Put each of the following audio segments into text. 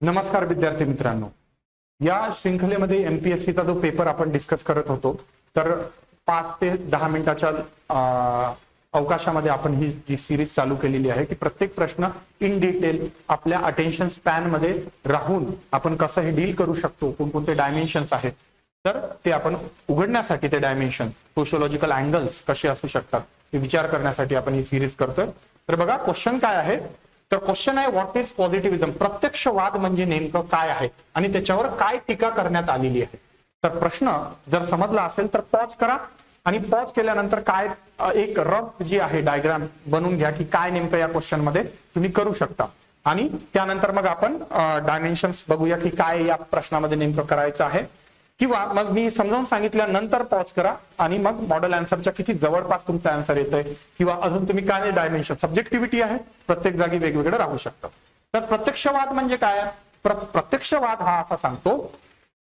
नमस्कार विद्यार्थी मित्रांनो, या श्रृंखलेमध्ये एमपीएससीचा जो पेपर आपण डिस्कस करत होतो तर 5 ते 10 मिनिटाच्या अवकाशामध्ये आपण ही जी सिरीज चालू केलेली आहे की प्रत्येक प्रश्न इन डिटेल आपल्या अटेन्शन स्पॅन मध्ये राहून आपण कसं हे डील करू शकतो, कोणकोणते डायमेन्शन्स आहेत तर ते आपण उघडण्यासाठी ते डायमेन्शन सोशियोलॉजिकल अँगल्स कसे असू शकतात हे विचार करण्यासाठी आपण ही सिरीज करतोय। तर बघा क्वेश्चन काय आहे, तर क्वेश्चन आहे व्हॉट इज पॉझिटिव्हिझम, प्रत्यक्षवाद म्हणजे नेमकं काय आहे आणि त्याच्यावर काय टीका करण्यात आलेली आहे। तर प्रश्न जर समजला असेल तर पॉज करा आणि पॉज केल्यानंतर काय एक रफ जी आहे डायग्राम बनवून घ्या की काय नेमकं या क्वेश्चन मध्ये तुम्ही करू शकता आणि त्यानंतर मग आपण डायमेन्शन्स बघूया की काय या प्रश्नामध्ये नेमकं करायचं आहे किंवा मग मी समजावून सांगितल्यानंतर पॉज करा आणि मग मॉडेल आन्सरच्या किती जवळपास तुमचा आन्सर येतोय किंवा अजून तुम्ही काय डायमेन्शन सब्जेक्टिव्हिटी आहे प्रत्येक जागी वेगवेगळं राहू शकतं। तर प्रत्यक्षवाद म्हणजे काय, प्रत्यक्षवाद हा असा सांगतो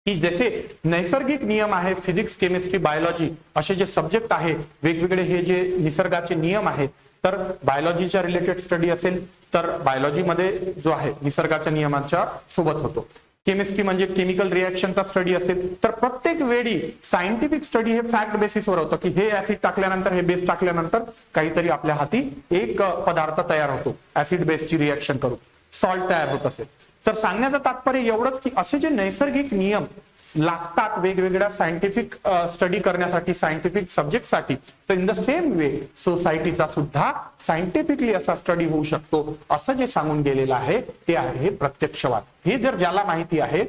की जसे नैसर्गिक नियम आहे फिजिक्स केमिस्ट्री बायोलॉजी असे जे सब्जेक्ट आहे वेगवेगळे हे जे निसर्गाचे नियम आहेत तर बायोलॉजीच्या रिलेटेड स्टडी असेल तर बायोलॉजीमध्ये जो आहे निसर्गाच्या नियमांच्या सोबत होतो, केमिस्ट्री म्हणजे केमिकल रिएक्शनचा स्टडी असेल तर प्रत्येक वेळी सायंटिफिक स्टडी हे फॅक्ट बेसिसवर होतं की हे ऍसिड टाकल्यानंतर हे बेस टाकल्यानंतर काहीतरी आपल्या हाती एक पदार्थ तयार होतो, ऍसिड बेसची रिएक्शन करून सॉल्ट तयार होत असेल। तर सांगण्याचं तात्पर्य एवढंच की असे जे नैसर्गिक नियम लागतात वेगवेगळ्या सायंटिफिक स्टडी करण्यासाठी सायंटिफिक सब्जेक्टसाठी तर इन द सेम वे सोसायटीचा सुद्धा सायंटिफिकली असा स्टडी होऊ शकतो असं जे सांगून गेलेलं आहे ते आहे प्रत्यक्षवाद। हे जर ज्याला माहिती आहे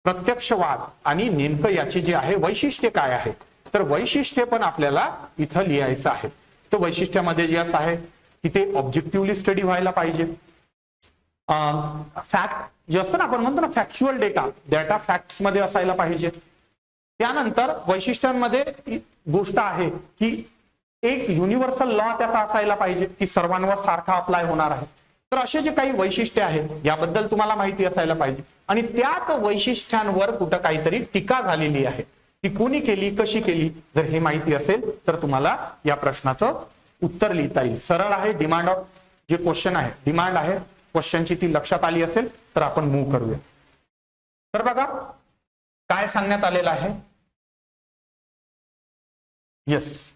प्रत्यक्षवाद आणि नेमकं याची जी आहे वैशिष्ट्य काय आहे तर वैशिष्ट्य पण आपल्याला इथं लिहायचं आहे। तर वैशिष्ट्यामध्ये जे असं आहे की ते ऑब्जेक्टिव्हली स्टडी व्हायला पाहिजे, फॅक्ट जे असतं ना आपण म्हणतो ना फॅक्च्युअल डेटा फॅक्ट्स मध्ये असायला पाहिजे। त्यानंतर वैशिष्ट्यांमध्ये गोष्ट आहे की एक युनिव्हर्सल लॉ त्याचा असायला पाहिजे की सर्वांवर सारखा अप्लाय होणार आहे। तर असे जे काही वैशिष्ट्य आहेत याबद्दल तुम्हाला माहिती असायला पाहिजे आणि त्याच वैशिष्ट्यांवर कुठं काहीतरी टीका झालेली आहे ती कोणी केली कशी केली जर हे माहिती असेल तर तुम्हाला या प्रश्नाचं उत्तर लिहिता येईल। सरळ आहे, डिमांड ऑफ जे क्वेश्चन आहे डिमांड आहे क्वेश्चनची ती लक्षात आली असेल तर आपण मूव्ह करूया। तर बघा काय सांगण्यात आलेलं आहे, येस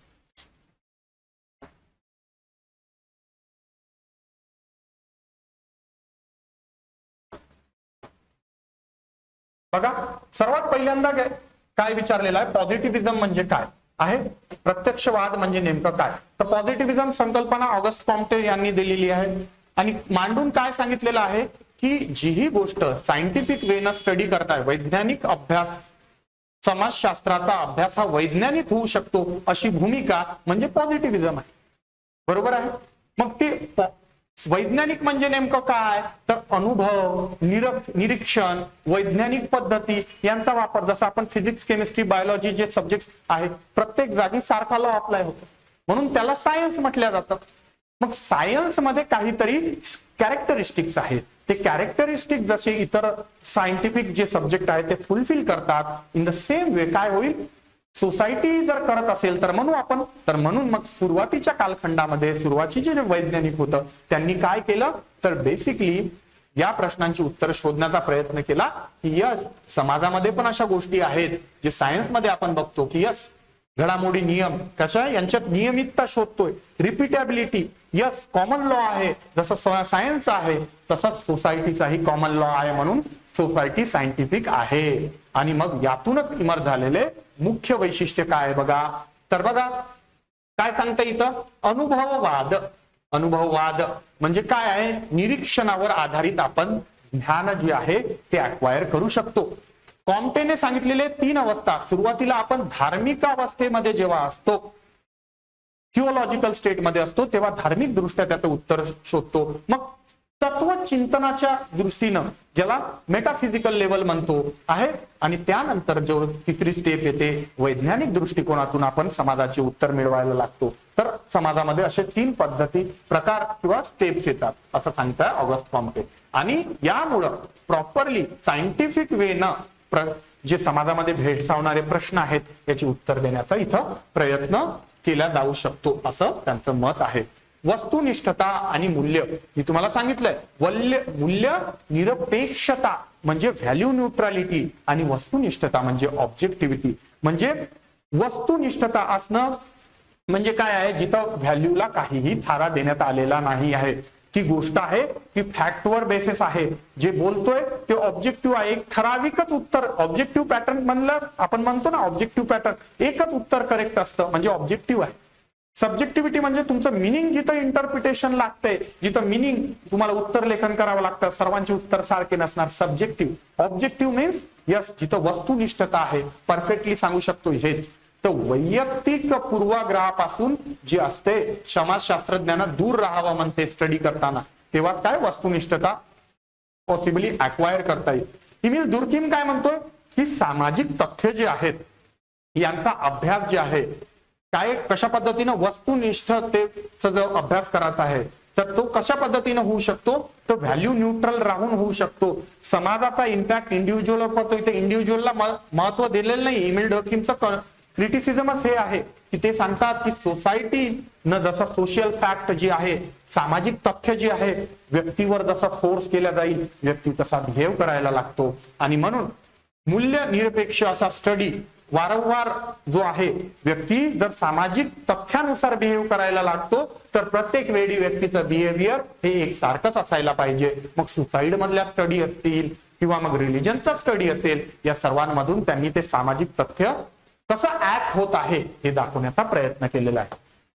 बघा सर्वात पहिल्यांदा काय विचारलेलं आहे, पॉझिटिव्हिझम म्हणजे काय आहे, प्रत्यक्षवाद म्हणजे नेमकं काय। तर पॉझिटिव्हिझम संकल्पना ऑगस्ट कॉम्टे यांनी दिलेली आहे आणि मांडून काय सांगितलेलं आहे की जी ही गोष्ट सायंटिफिक वेनं स्टडी करताय वैज्ञानिक अभ्यास समाजशास्त्राचा अभ्यास हा वैज्ञानिक होऊ शकतो अशी भूमिका म्हणजे पॉझिटिव्हिझम आहे, बरोबर आहे। मग ते वैज्ञानिक म्हणजे नेमकं काय तर अनुभव निरीक्षण वैज्ञानिक पद्धती यांचा वापर, जसं आपण फिजिक्स केमिस्ट्री बायोलॉजी जे सब्जेक्ट आहेत प्रत्येक जागी सारखा लॉ अप्लाय होतो म्हणून त्याला सायन्स म्हटलं जातं। मग सायन्स मध्ये काहीतरी कॅरेक्टरिस्टिक्स आहेत, ते कॅरेक्टरिस्टिक जसे इतर सायंटिफिक जे सब्जेक्ट आहेत ते फुलफिल करतात इन द सेम वे काय होईल सोसायटी जर करत असेल तर म्हणू आपण, तर म्हणून मग सुरुवातीच्या कालखंडामध्ये सुरुवातीचे जे वैज्ञानिक होतं त्यांनी काय केलं तर बेसिकली या प्रश्नांची उत्तर शोधण्याचा प्रयत्न केला की यस समाजामध्ये पण अशा गोष्टी आहेत जे सायन्स मध्ये आपण बघतो की यस घडामोडी नियम कशा यांच्यात नियमितता शोधतोय, रिपीटेबिलिटी यस कॉमन लॉ आहे जसं सायन्स आहे तसंच सोसायटीचाही कॉमन लॉ आहे म्हणून सोसायटी सायंटिफिक आहे। आणि मग यातूनच इमर्ज झालेले मुख्य वैशिष्ट्य काय बघा, तर बघा काय सांगता इथं अनुभववाद, अनुभववाद म्हणजे काय आहे निरीक्षणावर आधारित आपण ज्ञान जे आहे ते अक्वायर करू शकतो। कॉम्टेने सांगितलेले 3 अवस्था, सुरुवातीला आपण धार्मिक अवस्थेमध्ये जेव्हा असतो थिओलॉजिकल स्टेटमध्ये असतो तेव्हा धार्मिक दृष्ट्या त्याचं उत्तर शोधतो, मग तत्वचिंतनाच्या दृष्टीनं ज्याला मेटाफिजिकल लेवल म्हणतो आहे आणि त्यानंतर जो तिसरी स्टेप येते वैज्ञानिक दृष्टिकोनातून आपण समाजाचे उत्तर मिळवायला लागतो। तर समाजामध्ये असे 3 पद्धती प्रकार किंवा स्टेप्स येतात असं सांगताय ऑगस्ट कॉम्टे आणि यामुळं प्रॉपरली सायंटिफिक वेनं जे समाजामध्ये भेडसावणारे प्रश्न आहेत याची उत्तर देण्याचा इथं प्रयत्न केला जाऊ शकतो असं त्यांचं मत आहे। वस्तुनिष्ठता आणि मूल्य. मी तुम्हाला सांगितलंय मूल्य निरपेक्षता म्हणजे व्हॅल्यू न्यूट्रॅलिटी आणि वस्तुनिष्ठता म्हणजे ऑब्जेक्टिव्हिटी. म्हणजे वस्तुनिष्ठता असणं म्हणजे काय आहे, जिथं व्हॅल्यूला काहीही थारा देण्यात आलेला नाही आहे. ती गोष्ट आहे की फॅक्टवर बेसिस आहे, जे बोलतोय ते ऑब्जेक्टिव्ह आहे. एक ठराविकच उत्तर, ऑब्जेक्टिव्ह पॅटर्न म्हणलं आपण म्हणतो ना, ऑब्जेक्टिव्ह पॅटर्न एकच उत्तर करेक्ट असतं म्हणजे ऑब्जेक्टिव्ह आहे. सब्जेक्टिव्हिटी म्हणजे तुमचं मिनिंग जिथं इंटरप्रिटेशन लागतंय, जिथं मिनिंग तुम्हाला उत्तर लेखन करावं लागतं, सर्वांचे उत्तर सारखे नसणार, सब्जेक्टिव्ह. ऑब्जेक्टिव्ह मीन्स यस, जिथं वस्तुनिष्ठता आहे, परफेक्टली सांगू शकतो हेच. तर वैयक्तिक पूर्वाग्रहापासून जे असते समाजशास्त्रज्ञांना दूर राहावं म्हणते स्टडी करताना, तेव्हा काय वस्तुनिष्ठता पॉसिबली अक्वायर करता येईल. इमिल दुर्कीम काय म्हणतोय की सामाजिक तथ्य जे आहेत यांचा अभ्यास जे आहे, काय कशा पद्धतीनं वस्तुनिष्ठतेचा जो अभ्यास करत आहे तर तो कशा पद्धतीनं होऊ शकतो, तो व्हॅल्यू न्यूट्रल राहून होऊ शकतो. समाजाचा इम्पॅक्ट इंडिव्हिज्युअलवर पडतो. इथे इंडिव्हिज्युअलला महत्व दिलेलं नाही. इमिल डर्कीमचं क्रिटिसिझमच हे आहे की ते सांगतात की सोसायटीनं जसं सोशल फॅक्ट जी आहे, सामाजिक तथ्य जी आहे, व्यक्तीवर जसं फोर्स केला जाईल व्यक्ती तसा बिहेव करायला लागतो. आणि म्हणून मूल्य निरपेक्ष असा स्टडी वारंवार जो आहे, व्यक्ती जर सामाजिक तथ्यानुसार बिहेव करायला लागतो तर प्रत्येक वेळी व्यक्तीचं बिहेवियर हे एक सारखंच असायला पाहिजे. मग सुसाईड मधल्या स्टडी असतील किंवा मग रिलिजनचा स्टडी असेल, या सर्वांमधून त्यांनी ते सामाजिक तथ्य कसं ऍक्ट होत आहे हे दाखवण्याचा प्रयत्न केलेला आहे.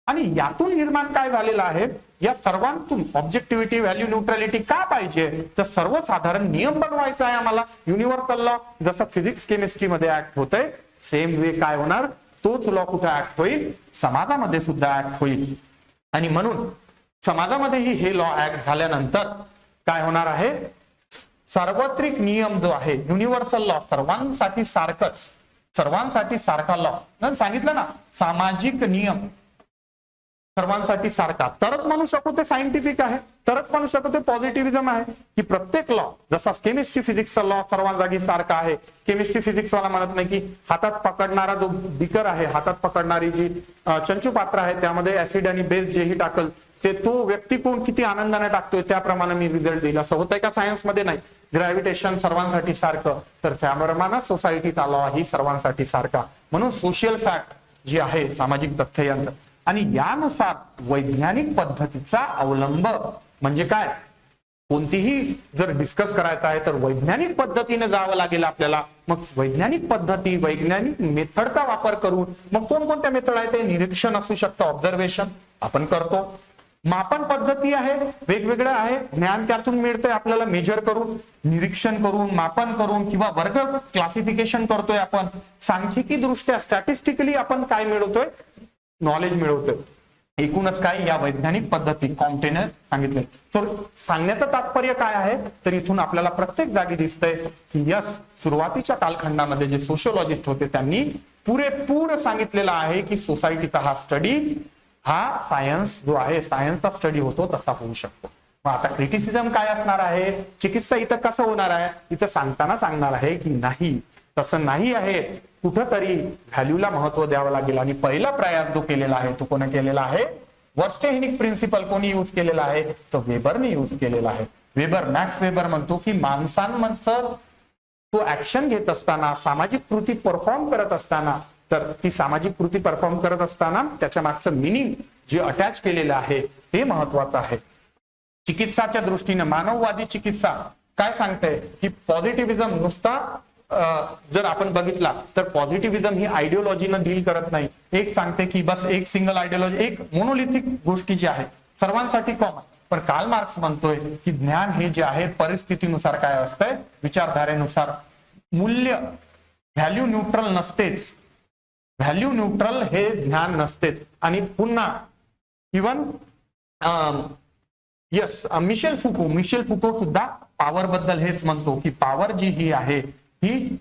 आणि यातून निर्माण काय झालेलं आहे, या सर्वांतून ऑब्जेक्टिव्हिटी, व्हॅल्यू न्यूट्रॅलिटी का पाहिजे, तर सर्वसाधारण नियम बनवायचा आहे आम्हाला. युनिव्हर्सल लॉ जसं फिजिक्स केमिस्ट्री मध्ये ऍक्ट होतंय, सेम वे काय होणार, तोच लॉ कुठे ऍक्ट होईल, समाजामध्ये सुद्धा ऍक्ट होईल. आणि म्हणून समाजामध्येही हे लॉ ऍक्ट झाल्यानंतर काय होणार आहे, सार्वत्रिक नियम जो आहे, युनिव्हर्सल लॉ, सर्वांसाठी सारखंच, सर्वांसाठी सारखा लॉ सांगितलं ना, सामाजिक नियम सर्वांसाठी सारखा, तरच म्हणू शकतो ते सायंटिफिक आहे, तरच म्हणू शकतो ते पॉझिटिव्हिझम आहे. की प्रत्येक लॉ जसा केमिस्ट्री फिजिक्सचा लॉ सर्वां जागी सारखा आहे. केमिस्ट्री फिजिक्स वाला म्हणत नाही की हातात पकडणारा जो बिकर आहे, हातात पकडणारी जी चंचू पात्र आहे, त्यामध्ये ऍसिड आणि बेस जेही टाकल ते तो व्यक्ती कोण किती आनंदाने टाकतोय त्याप्रमाणे मी रिझल्ट देईल, असं होतंय का सायन्स मध्ये? नाही. ग्रॅव्हिटेशन सर्वांसाठी सारखं, तर त्याप्रमाणे सोसायटीचा लॉ ही सर्वांसाठी सारखा. म्हणून सोशल फॅक्ट जी आहे, सामाजिक तथ्य यांचं, आणि यानुसार वैज्ञानिक पद्धतीचा अवलंब म्हणजे काय, कोणतीही जर डिस्कस करायचं आहे तर वैज्ञानिक पद्धतीने जावं लागेल आपल्याला. मग वैज्ञानिक पद्धती, वैज्ञानिक मेथडचा वापर करून, मग कोणकोणत्या मेथड आहे ते, निरीक्षण असू शकतं, ऑब्झर्वेशन आपण करतो, मापन पद्धती आहे, वेगवेगळ्या आहे, ज्ञान त्यातून मिळतंय आपल्याला मेजर करून, निरीक्षण करून, मापन करून, किंवा वर्ग क्लासिफिकेशन करतोय आपण, सांख्यिकी दृष्ट्या स्टॅटिस्टिकली आपण काय मिळवतोय, नॉलेज मिळवतोय. एकूणच काय, या वैज्ञानिक पद्धती कॉम्प्टेने सांगितले. तर सांगण्याचं तात्पर्य काय आहे, तर इथून आपल्याला प्रत्येक जागी दिसतंय की यस, सुरुवातीच्या कालखंडामध्ये जे सोशिओलॉजिस्ट होते त्यांनी पुरेपूर सांगितलेलं आहे की सोसायटीचा हा स्टडी, हा सायन्स जो आहे, सायन्सचा स्टडी होतो तसा होऊ शकतो. मग आता क्रिटिसिझम काय असणार आहे, चिकित्सा इथं कसं होणार आहे, इथं सांगताना सांगणार आहे की नाही, तसं नाही आहे, कुठंतरी व्हॅल्यूला महत्व द्यावं लागेल. आणि पहिला प्रयास जो केलेला आहे तो कोणी केलेला आहे, वर्स्टेहेनिक प्रिन्सिपल कोणी यूज केलेला आहे, तो वेबरने यूज केलेला आहे. वेबर, मॅक्स वेबर म्हणतो की माणसांचं तो ऍक्शन घेत असताना, सामाजिक कृती परफॉर्म करत असताना, तर ती सामाजिक कृती परफॉर्म करत असताना त्याच्या मागचं मिनिंग जे अटॅच केलेलं आहे हे महत्वाचं आहे. चिकित्साच्या दृष्टीने मानववादी चिकित्सा काय सांगते की पॉझिटिव्हिझम नुसता जर आपण बघितला तर पॉझिटिव्हिझम ही आयडिओलॉजीनं डील करत नाही. एक सांगते की बस एक सिंगल आयडिओलॉजी, एक मोनोलिथिक गोष्टी जी आहे सर्वांसाठी कॉमन. पण कार्ल मार्क्स म्हणतोय की ज्ञान हे जे आहे परिस्थितीनुसार काय असतंय, विचारधारेनुसार. मूल्य व्हॅल्यू न्यूट्रल नसतेच, व्हॅल्यू न्यूट्रल हे ज्ञान नसतेच. आणि पुन्हा इवन यस, मिशेल फुको सुद्धा पॉवर बद्दल हेच म्हणतो की पॉवर जी ही आहे ही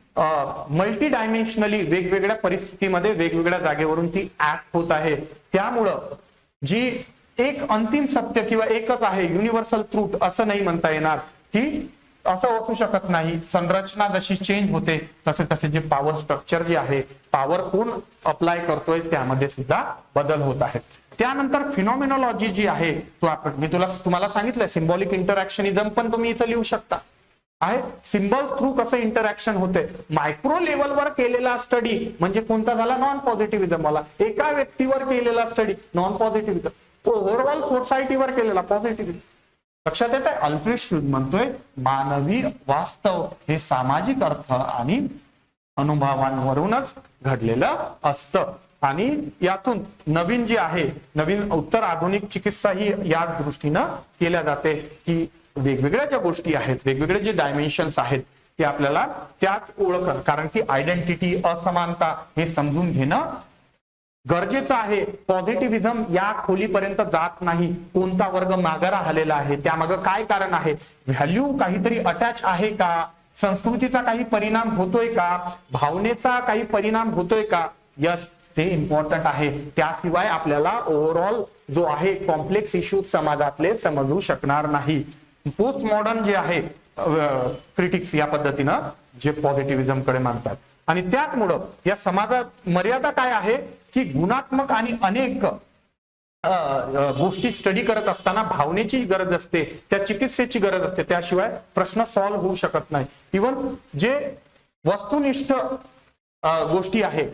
मल्टी डायमेन्शनली वेगवेगळ्या परिस्थितीमध्ये वेगवेगळ्या जागेवरून ती ऍक्ट होत आहे. त्यामुळं जी एक अंतिम सत्य किंवा एकच आहे, युनिव्हर्सल ट्रूथ असं नाही म्हणता येणार, की असं असू शकत नाही. संरचना जशी चेंज होते तसे तसे जे पॉवर स्ट्रक्चर जे आहे, पॉवर कोण अप्लाय करतोय त्यामध्ये सुद्धा बदल होत आहेत. त्यानंतर फिनॉमिनॉलॉजी जी आहे मी तुम्हाला सांगितलंय सिम्बॉलिक इंटरॅक्शनिझम पण तुम्ही इथं लिहू शकता आहे. सिम्बॉल्स थ्रू कसं इंटरॅक्शन होते. मायक्रो लेवलवर केलेला स्टडी म्हणजे कोणता झाला, नॉन पॉझिटिव्हिझम वाला. एका व्यक्तीवर केलेला स्टडी नॉन पॉझिटिव्हिझम, ओव्हरऑल सोसायटीवर केलेला पॉझिटिव्हिझम. लक्षात येत आहे. अल्फ्रेड श्रूज म्हणतोय मानवी वास्तव हे सामाजिक अर्थ आणि अनुभवांवरूनच घडलेलं असतं आणि यातून नवीन जे आहे, नवीन उत्तर आधुनिक चिकित्सा ही या दृष्टीनं केल्या जाते की वेगवेगळ्या ज्या गोष्टी आहेत, वेगवेगळे जे डायमेन्शन्स आहेत ते आपल्याला त्यात ओळखणं, कारण की आयडेंटिटी, असमानता हे समजून घेणं गरजेचं आहे. पॉझिटिव्हिझम या खोलीपर्यंत जात नाही. कोणता वर्ग मागे राहिलेला आहे, त्यामागे काय कारण आहे, व्हॅल्यू काहीतरी अटॅच आहे का, संस्कृतीचा काही परिणाम होतोय का, भावनेचा काही परिणाम होतोय का, यस ते इम्पॉर्टंट आहे. त्याशिवाय आपल्याला ओव्हरऑल जो आहे कॉम्प्लेक्स इश्यू समाजातले समजू शकणार नाही. पोस्ट मॉडर्न जे आहे क्रिटिक्स या पद्धतीनं जे पॉझिटिव्हिझम कडे मानतात आणि त्याचमुळं या समाजात मर्यादा काय आहे की गुणात्मक आणि अनेक गोष्टी स्टडी करत असताना भावनेची गरज असते, त्या चिकित्सेची गरज असते, त्याशिवाय प्रश्न सॉल्व्ह होऊ शकत नाही. इव्हन जे वस्तुनिष्ठ गोष्टी आहेत,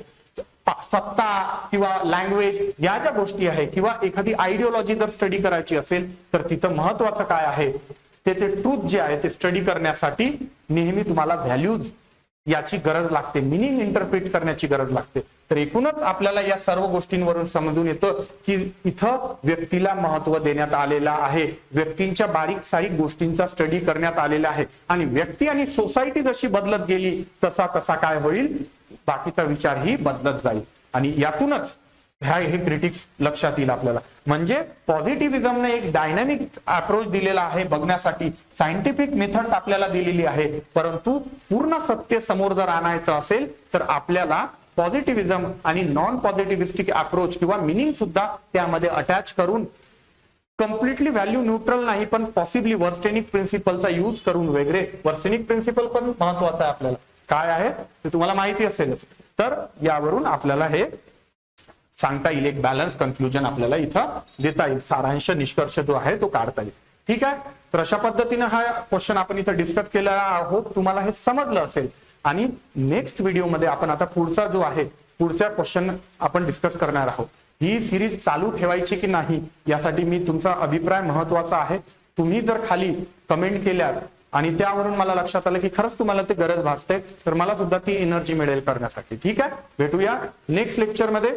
सत्ता किंवा लँग्वेज या ज्या गोष्टी आहे किंवा एखादी आयडिओलॉजी जर स्टडी करायची असेल तर तिथं महत्वाचं काय आहे ते ट्रूथ जे आहे ते स्टडी करण्यासाठी नेहमी तुम्हाला व्हॅल्यूज याची गरज लागते, मिनिंग इंटरप्रिट करण्याची गरज लागते. तर एकूणच आपल्याला या सर्व गोष्टींवरून समजून येतं की इथं व्यक्तीला महत्व देण्यात आलेलं आहे, व्यक्तींच्या बारीक सारीक गोष्टींचा स्टडी करण्यात आलेला आहे आणि व्यक्ती आणि सोसायटी जशी बदलत गेली तसा तसा काय होईल, बाकीचा विचार ही बदलत जाईल आणि यातूनच हे क्रिटिक्स लक्षात येईल आपल्याला. म्हणजे पॉझिटिव्हिझमने एक डायनामिक अप्रोच दिलेला आहे बघण्यासाठी, सायंटिफिक मेथड्स आपल्याला दिलेली आहे, परंतु पूर्ण सत्य समोर जर आणायचं असेल तर आपल्याला पॉझिटिव्हिझम आणि नॉन पॉझिटिव्हिस्टिक अप्रोच किंवा मिनिंग सुद्धा त्यामध्ये अटॅच करून कम्प्लिटली व्हॅल्यू न्यूट्रल नाही पण पॉसिबली वर्स्टेनिक प्रिन्सिपलचा यूज करून वगैरे, वर्स्टेनिक प्रिन्सिपल पण महत्वाचा आहे आपल्याला काय आहे ते तुम्हाला माहिती असेलच. तर यावरून आपल्याला हे सांगता येईल, एक बॅलन्स कन्क्लुजन आपल्याला इथं देता येईल, सारांश निष्कर्ष जो आहे तो काढता येईल. ठीक आहे. तर अशा पद्धतीने हा क्वेश्चन आपण इथं डिस्कस केला आहोत. तुम्हाला हे समजलं असेल आणि नेक्स्ट व्हिडिओमध्ये आपण आता पुढचा जो आहे पुढचा क्वेश्चन आपण डिस्कस करणार आहोत. ही सिरीज चालू ठेवायची की नाही यासाठी मी तुमचा अभिप्राय महत्वाचा आहे. तुम्ही जर खाली कमेंट केल्यात आणि त्यावरून मला लक्षात आलं की खरंच तुम्हाला ते गरज भासते तर मला सुद्धा ती एनर्जी मिळेल करण्यासाठी. ठीक आहे. भेटूया नेक्स्ट लेक्चरमध्ये.